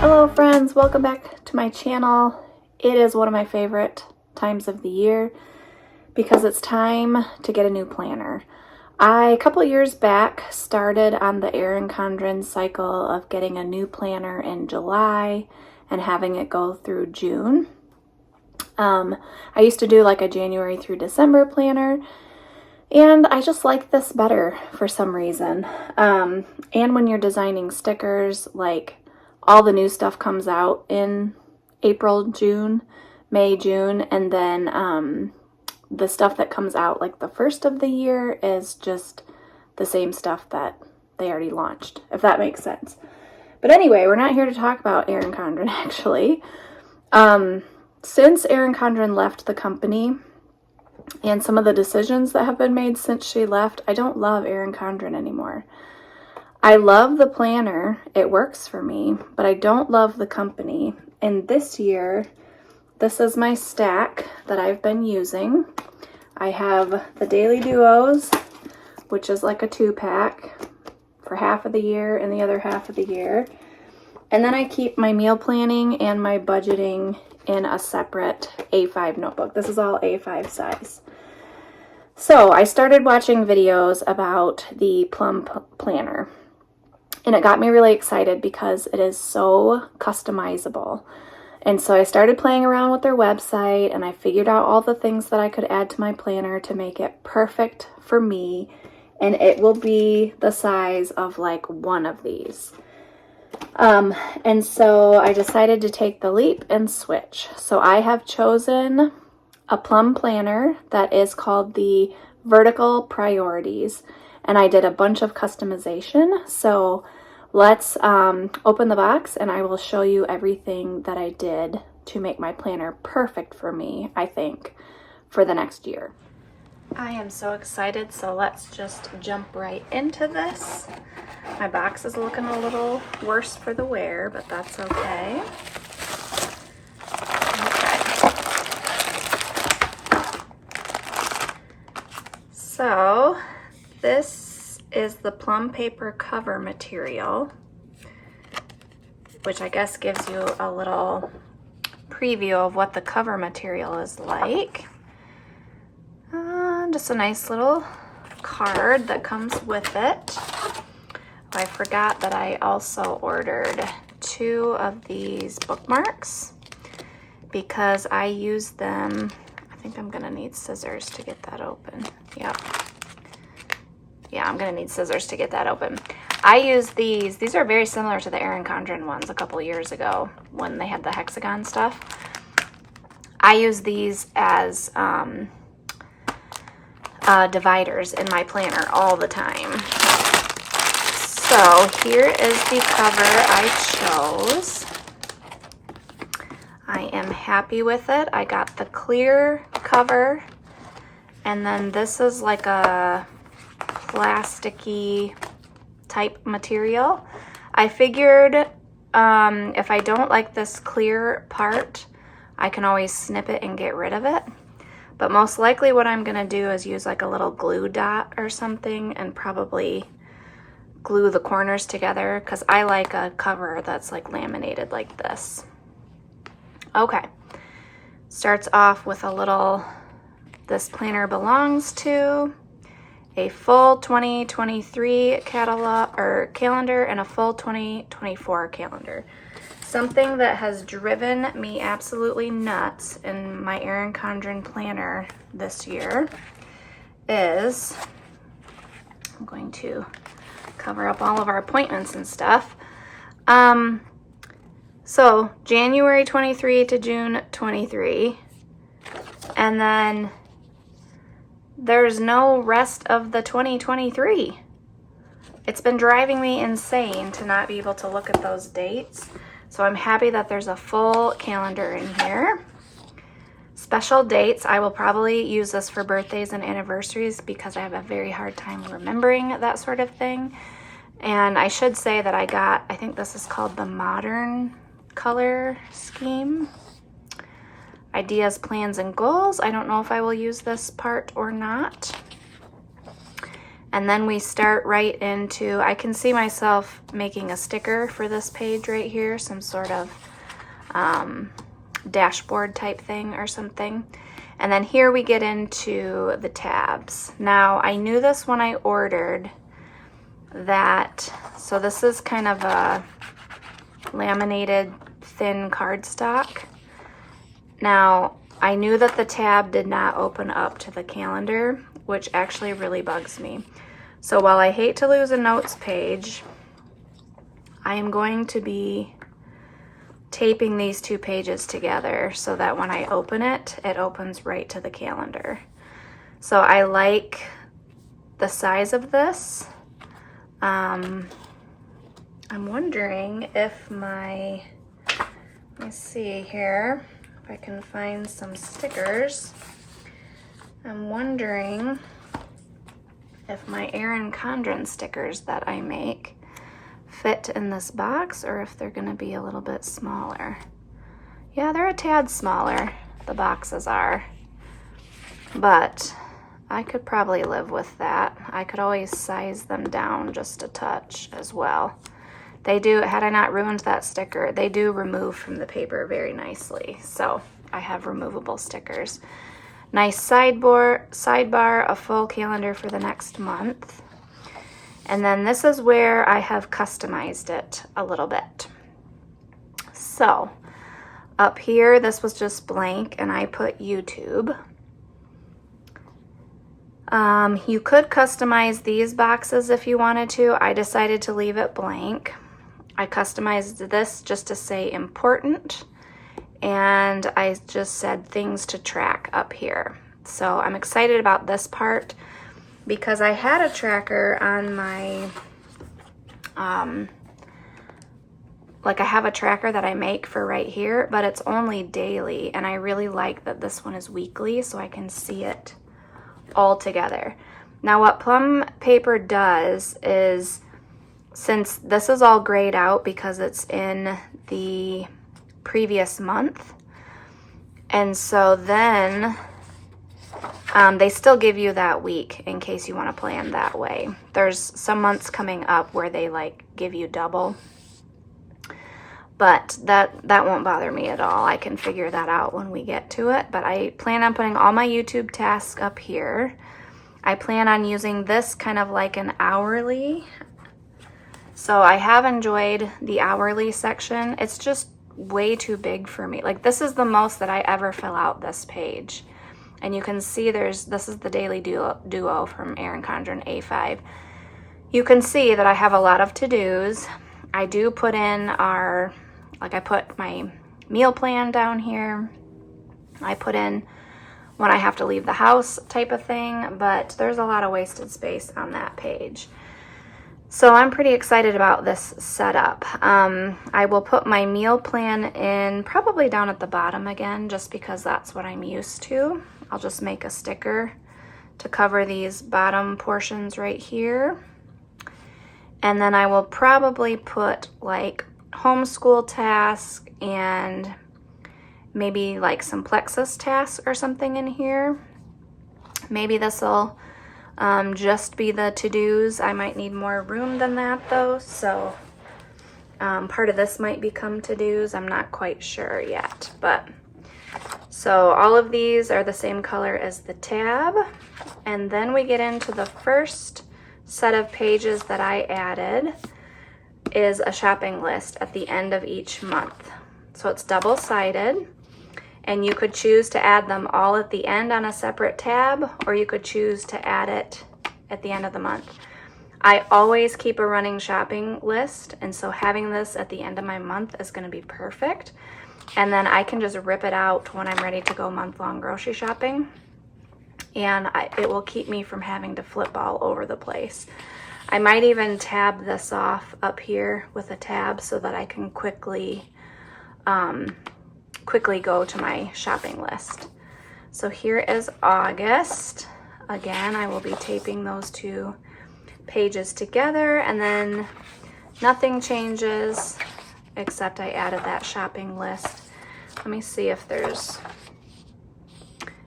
Hello friends, welcome back to my channel. It is one of my favorite times of the year because it's time to get a new planner. A couple years back, started on the Erin Condren cycle of getting a new planner in July and having it go through June. I used to do like a January through December planner, and I just like this better for some reason. And when you're designing stickers, like all the new stuff comes out in April, June, May, June, and then the stuff that comes out like the first of the year is just the same stuff that they already launched, if that makes sense. But anyway, we're not here to talk about Erin Condren actually. Since Erin Condren left the company and some of the decisions that have been made since she left, I don't love Erin Condren anymore. I love the planner, it works for me, but I don't love the company. And this year, this is my stack that I've been using. I have the Daily Duos, which is like a 2-pack for half of the year and the other half of the year. And then I keep my meal planning and my budgeting in a separate A5 notebook. This is all A5 size. So I started watching videos about the Plum Planner, and it got me really excited because it is so customizable. And so I started playing around with their website, and I figured out all the things that I could add to my planner to make it perfect for me, and it will be the size of like one of these. And so I decided to take the leap and switch. So I have chosen a Plum Planner that is called the Vertical Priorities, and I did a bunch of customization. So let's open the box and I will show you everything that I did to make my planner perfect for me, I think, for the next year. I am so excited, so let's just jump right into this. My box is looking a little worse for the wear, but that's okay. So this is the plum paper cover material, which I guess gives you a little preview of what the cover material is like. Just a nice little card that comes with it. I forgot that I also ordered 2 of these bookmarks because I use them. I think I'm gonna need scissors to get that open. Yep. Yeah, I'm gonna need scissors to get that open. I use these. These are very similar to the Erin Condren ones a couple years ago when they had the hexagon stuff. I use these as dividers in my planner all the time. So here is the cover I chose. I am happy with it. I got the clear cover, and then this is like a plasticky type material. I figured if I don't like this clear part, I can always snip it and get rid of it. But most likely what I'm gonna do is use like a little glue dot or something and probably glue the corners together because I like a cover that's like laminated like this. Okay, starts off with a little, this planner belongs to a full 2023 catalog or calendar and a full 2024 calendar. Something that has driven me absolutely nuts in my Erin Condren planner this year is, I'm going to cover up all of our appointments and stuff. So January 23 to June 23, and then there's no rest of the 2023. It's been driving me insane to not be able to look at those dates. So I'm happy that there's a full calendar in here. Special dates, I will probably use this for birthdays and anniversaries because I have a very hard time remembering that sort of thing. And I should say that I think this is called the Modern Color Scheme. Ideas, plans, and goals. I don't know if I will use this part or not. And then we start right into, I can see myself making a sticker for this page right here, some sort of dashboard type thing or something. And then here we get into the tabs. Now, I knew this when I ordered that, so this is kind of a laminated thin cardstock. Now, I knew that the tab did not open up to the calendar, which actually really bugs me. So while I hate to lose a notes page, I am going to be taping these two pages together so that when I open it, it opens right to the calendar. So I like the size of this. I'm wondering if let me see here, if I can find some stickers. I'm wondering if my Erin Condren stickers that I make fit in this box or if they're gonna be a little bit smaller. Yeah, they're a tad smaller, the boxes are, but I could probably live with that. I could always size them down just a touch as well. They do, had I not ruined that sticker, they do remove from the paper very nicely. So I have removable stickers. Nice sidebar, a full calendar for the next month. And then this is where I have customized it a little bit. So up here, this was just blank and I put YouTube. You could customize these boxes if you wanted to. I decided to leave it blank. I customized this just to say important, and I just said things to track up here. So I'm excited about this part because I had a tracker on my, like I have a tracker that I make for right here, but it's only daily, and I really like that this one is weekly so I can see it all together. Now what Plum paper does is, since this is all grayed out because it's in the previous month, and so then they still give you that week in case you want to plan that way. There's some months coming up where they like give you double, but that won't bother me at all. I can figure that out when we get to it. But I plan on putting all my YouTube tasks up here. I plan on using this kind of like an hourly. So I have enjoyed the hourly section. It's just way too big for me. Like this is the most that I ever fill out this page. And you can see this is the Daily Duo from Erin Condren A5. You can see that I have a lot of to-dos. I do put in I put my meal plan down here. I put in when I have to leave the house type of thing, but there's a lot of wasted space on that page. So I'm pretty excited about this setup. I will put my meal plan in probably down at the bottom again, just because that's what I'm used to. I'll just make a sticker to cover these bottom portions right here. And then I will probably put like homeschool task and maybe like some Plexus tasks or something in here. Maybe this will just be the to-dos. I might need more room than that though, so part of this might become to-dos. I'm not quite sure yet, but so all of these are the same color as the tab. And then we get into the first set of pages that I added is a shopping list at the end of each month. So it's double-sided, and you could choose to add them all at the end on a separate tab, or you could choose to add it at the end of the month. I always keep a running shopping list, and so having this at the end of my month is going to be perfect. And then I can just rip it out when I'm ready to go month-long grocery shopping, and it will keep me from having to flip all over the place. I might even tab this off up here with a tab so that I can quickly go to my shopping list. So here is August. Again, I will be taping those two pages together, and then nothing changes except I added that shopping list. Let me see if there's,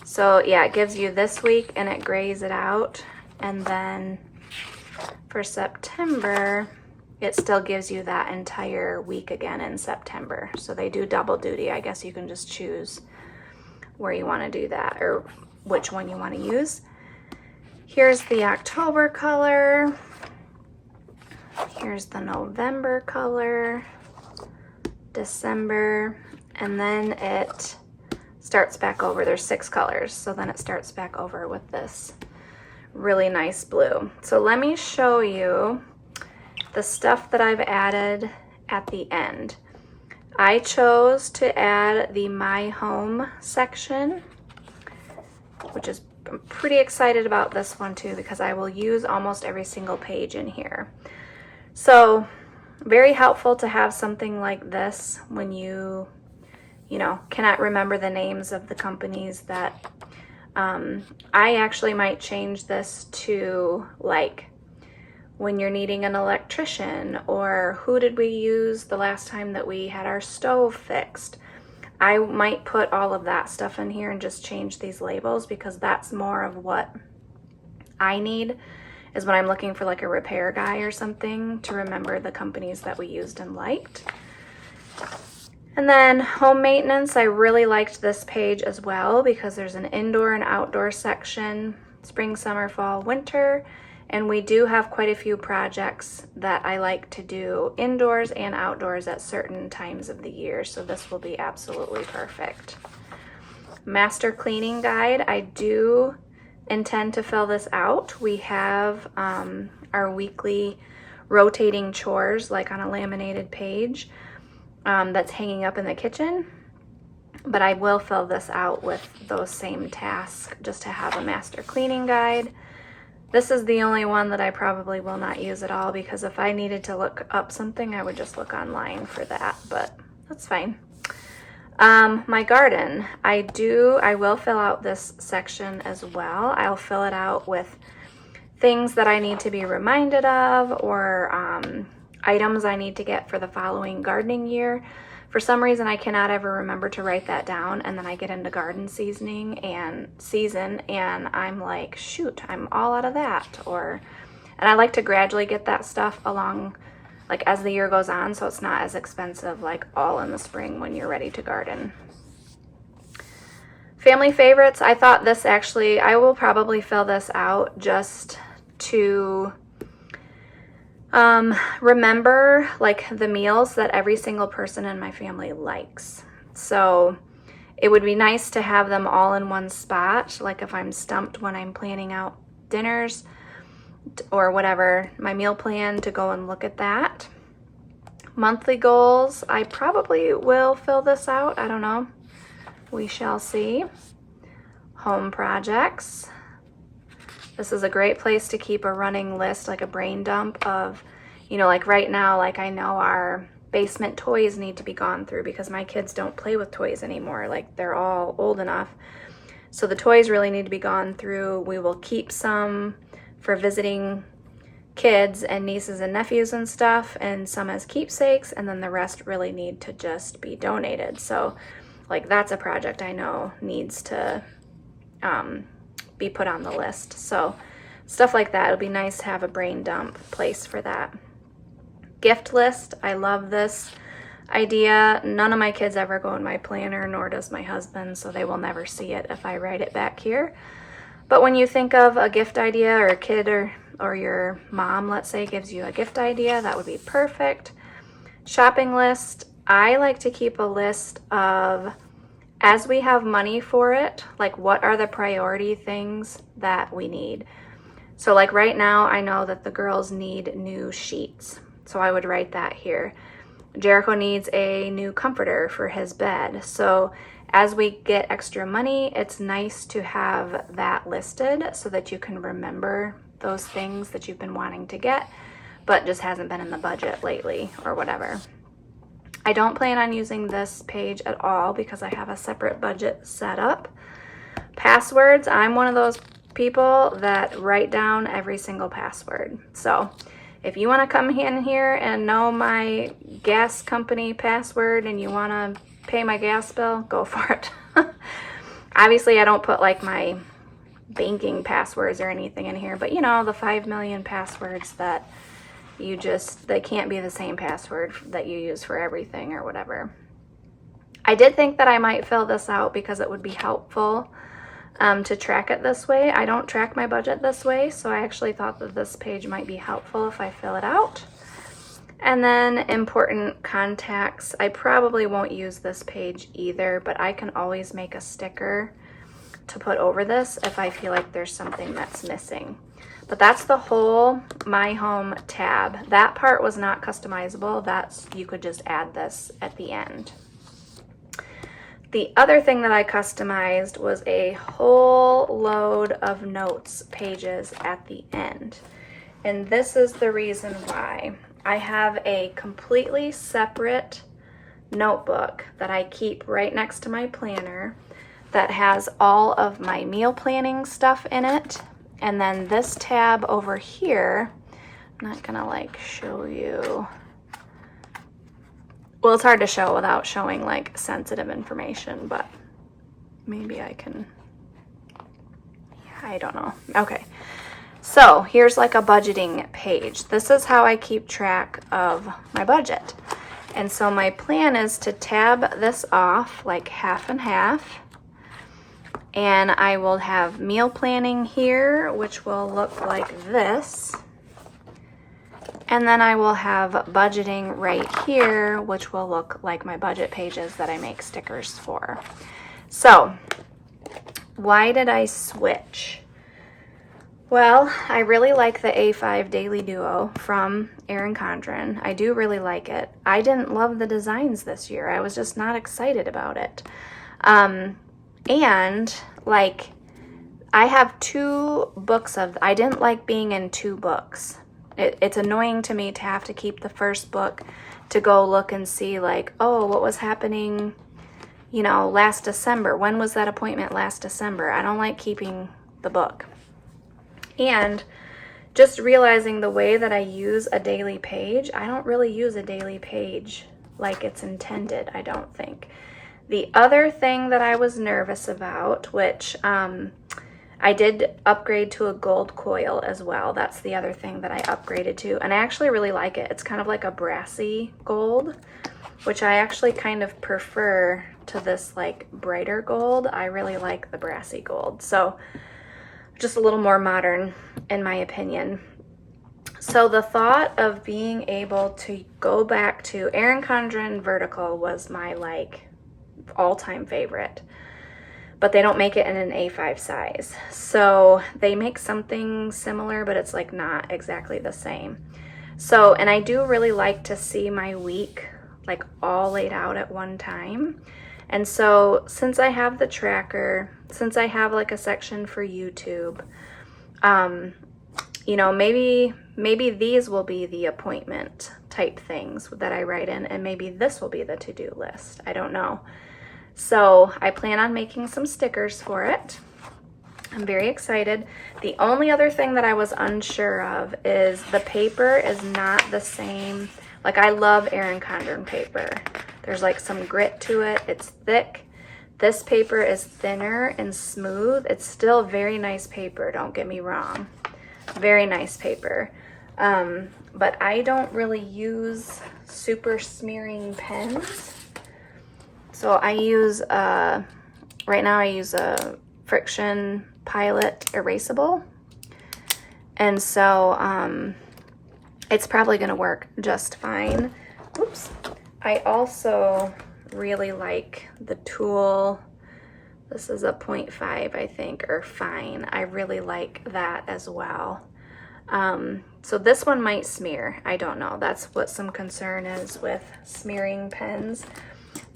so yeah, it gives you this week and it grays it out, and then for September, it still gives you that entire week again in September. So they do double duty. I guess you can just choose where you want to do that or which one you want to use. Here's the October color. Here's the November color, December, and then it starts back over. There's 6 colors, so then it starts back over with this really nice blue. So let me show you the stuff that I've added at the end. I chose to add the My Home section, which is, I'm pretty excited about this one too because I will use almost every single page in here. So very helpful to have something like this when you know, cannot remember the names of the companies that I actually might change this to like when you're needing an electrician, or who did we use the last time that we had our stove fixed. I might put all of that stuff in here and just change these labels because that's more of what I need, is when I'm looking for like a repair guy or something, to remember the companies that we used and liked. And then home maintenance, I really liked this page as well because there's an indoor and outdoor section, spring, summer, fall, winter, and we do have quite a few projects that I like to do indoors and outdoors at certain times of the year, so this will be absolutely perfect. Master cleaning guide, I do intend to fill this out. We have our weekly rotating chores like on a laminated page that's hanging up in the kitchen, but I will fill this out with those same tasks just to have a master cleaning guide. This is the only one that I probably will not use at all because if I needed to look up something, I would just look online for that, but that's fine. My garden, I will fill out this section as well. I'll fill it out with things that I need to be reminded of, or items I need to get for the following gardening year. For some reason, I cannot ever remember to write that down, and then I get into garden season and I'm like, shoot, I'm all out of that. And I like to gradually get that stuff along, like as the year goes on, so it's not as expensive like all in the spring when you're ready to garden. Family favorites, I thought this actually, I will probably fill this out just to remember like the meals that every single person in my family likes. So it would be nice to have them all in one spot, like if I'm stumped when I'm planning out dinners or whatever, my meal plan, to go and look at that. Monthly goals, I probably will fill this out, I don't know, we shall see. Home projects, this is a great place to keep a running list, like a brain dump of, you know, like right now, like I know our basement toys need to be gone through because my kids don't play with toys anymore. Like they're all old enough. So the toys really need to be gone through. We will keep some for visiting kids and nieces and nephews and stuff, and some as keepsakes, and then the rest really need to just be donated. So like that's a project I know needs to be put on the list. So stuff like that, it'll be nice to have a brain dump place for that. Gift list, I love this idea. None of my kids ever go in my planner, nor does my husband, so they will never see it if I write it back here. But when you think of a gift idea, or a kid or your mom, let's say, gives you a gift idea, that would be perfect. Shopping list, I like to keep a list of, as we have money for it, like what are the priority things that we need. So like right now, I know that the girls need new sheets, so I would write that here. Jericho needs a new comforter for his bed. So as we get extra money, it's nice to have that listed so that you can remember those things that you've been wanting to get, but just hasn't been in the budget lately or whatever. I don't plan on using this page at all because I have a separate budget set up. Passwords, I'm one of those people that write down every single password. So if you want to come in here and know my gas company password and you want to pay my gas bill, go for it. Obviously, I don't put like my banking passwords or anything in here, but you know, the 5 million passwords that they can't be the same password that you use for everything or whatever. I did think that I might fill this out because it would be helpful to track it this way. I don't track my budget this way, so I actually thought that this page might be helpful if I fill it out. And then important contacts. I probably won't use this page either, but I can always make a sticker to put over this if I feel like there's something that's missing. But that's the whole My Home tab. That part was not customizable. You could just add this at the end. The other thing that I customized was a whole load of notes pages at the end. And this is the reason why. I have a completely separate notebook that I keep right next to my planner that has all of my meal planning stuff in it. And then this tab over here, I'm not gonna like show you. Well, it's hard to show without showing like sensitive information, but maybe I can, I don't know. Okay, so here's like a budgeting page. This is how I keep track of my budget. And so my plan is to tab this off like half and half. And I will have meal planning here, which will look like this. And then I will have budgeting right here, which will look like my budget pages that I make stickers for. So, why did I switch? Well, I really like the A5 Daily Duo from Erin Condren. I do really like it. I didn't love the designs this year. I was just not excited about it. And like, I have 2 books I didn't like being in 2 books. It's annoying to me to have to keep the first book to go look and see like, oh, what was happening, you know, last December. When was that appointment last December? I don't like keeping the book. And just realizing the way that I use a daily page, I don't really use a daily page like it's intended, I don't think. The other thing that I was nervous about, which I did upgrade to a gold coil as well. That's the other thing that I upgraded to. And I actually really like it. It's kind of like a brassy gold, which I actually kind of prefer to this like brighter gold. I really like the brassy gold. So just a little more modern in my opinion. So the thought of being able to go back to Erin Condren Vertical was my like all-time favorite. But they don't make it in an A5 size. So they make something similar, but it's like not exactly the same. So, and I do really like to see my week like all laid out at one time. And so since I have the tracker, since I have like a section for YouTube, you know, maybe these will be the appointment type things that I write in, and maybe this will be the to-do list. I don't know. So I plan on making some stickers for it. I'm very excited. The only other thing that I was unsure of is the paper is not the same. Like I love Erin Condren paper. There's like some grit to it. It's thick. This paper is thinner and smooth. It's still very nice paper, don't get me wrong. Very nice paper. But I don't really use super smearing pens. So I use, right now I use a Friction Pilot erasable. And so it's probably gonna work just fine. Oops. I also really like the tool. This is a 0.5, I think, or fine. I really like that as well. So this one might smear. I don't know. That's what some concern is with smearing pens.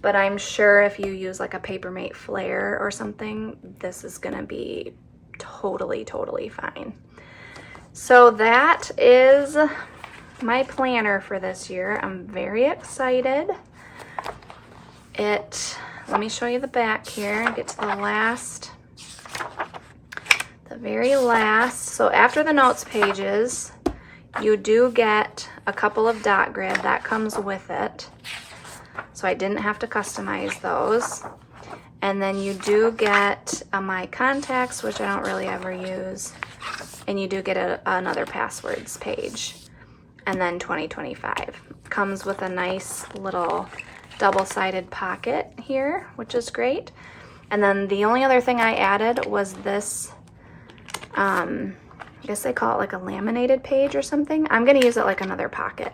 But I'm sure if you use like a Papermate Flare or something, this is gonna be totally fine. So that is my planner for this year. I'm very excited. Let me show you the back here, get to the very last. So after the notes pages, you do get a couple of dot grid that comes with it. So I didn't have to customize those. And then you do get my contacts, which I don't really ever use. And you do get another passwords page. And then 2025. Comes with a nice little double-sided pocket here, which is great. And then the only other thing I added was this, I guess they call it like a laminated page or something. I'm gonna use it like another pocket.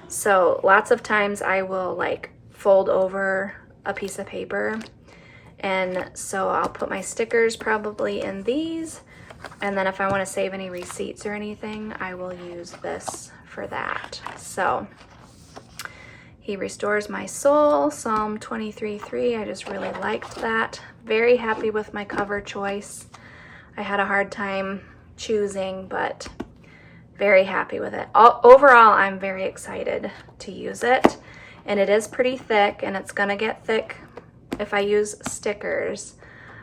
So lots of times I will like fold over a piece of paper, and so I'll put my stickers probably in these, and then if I want to save any receipts or anything, I will use this for that. So he restores my soul, Psalm 23:3. I just really liked that. Very happy with my cover choice. I had a hard time choosing, but very happy with it. Overall, I'm very excited to use it. And it is pretty thick, and it's gonna get thick if I use stickers.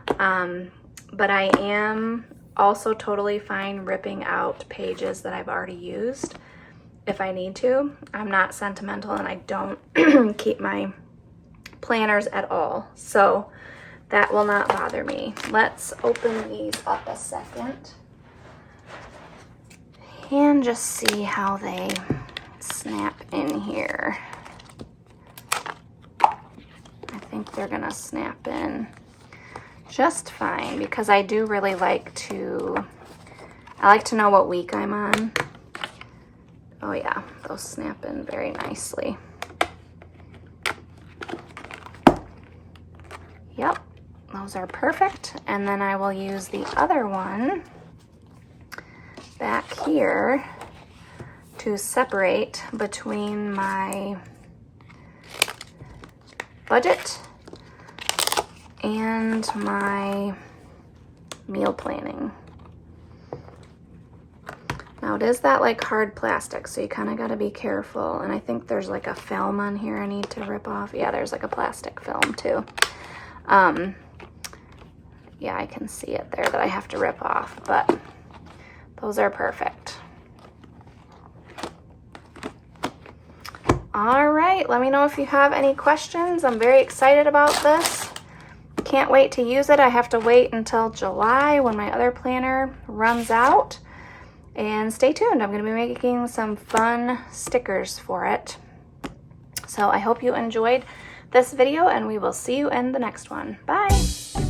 But I am also totally fine ripping out pages that I've already used if I need to. I'm not sentimental, and I don't keep my planners at all, so that will not bother me. Let's open these up a second and just see how they snap in here. I think they're gonna snap in just fine, because I do really like to know what week I'm on. Oh yeah, those snap in very nicely. Yep, those are perfect. And then I will use the other one back here to separate between my budget and my meal planning. Now it is that like hard plastic, so you kind of got to be careful. And I think there's like a film on here I need to rip off. Yeah, there's like a plastic film too. Yeah, I can see it there that I have to rip off, but those are perfect. All right, let me know if you have any questions. I'm very excited about this. Can't wait to use it. I have to wait until July when my other planner runs out. And stay tuned. I'm going to be making some fun stickers for it. So I hope you enjoyed this video, and we will see you in the next one. Bye.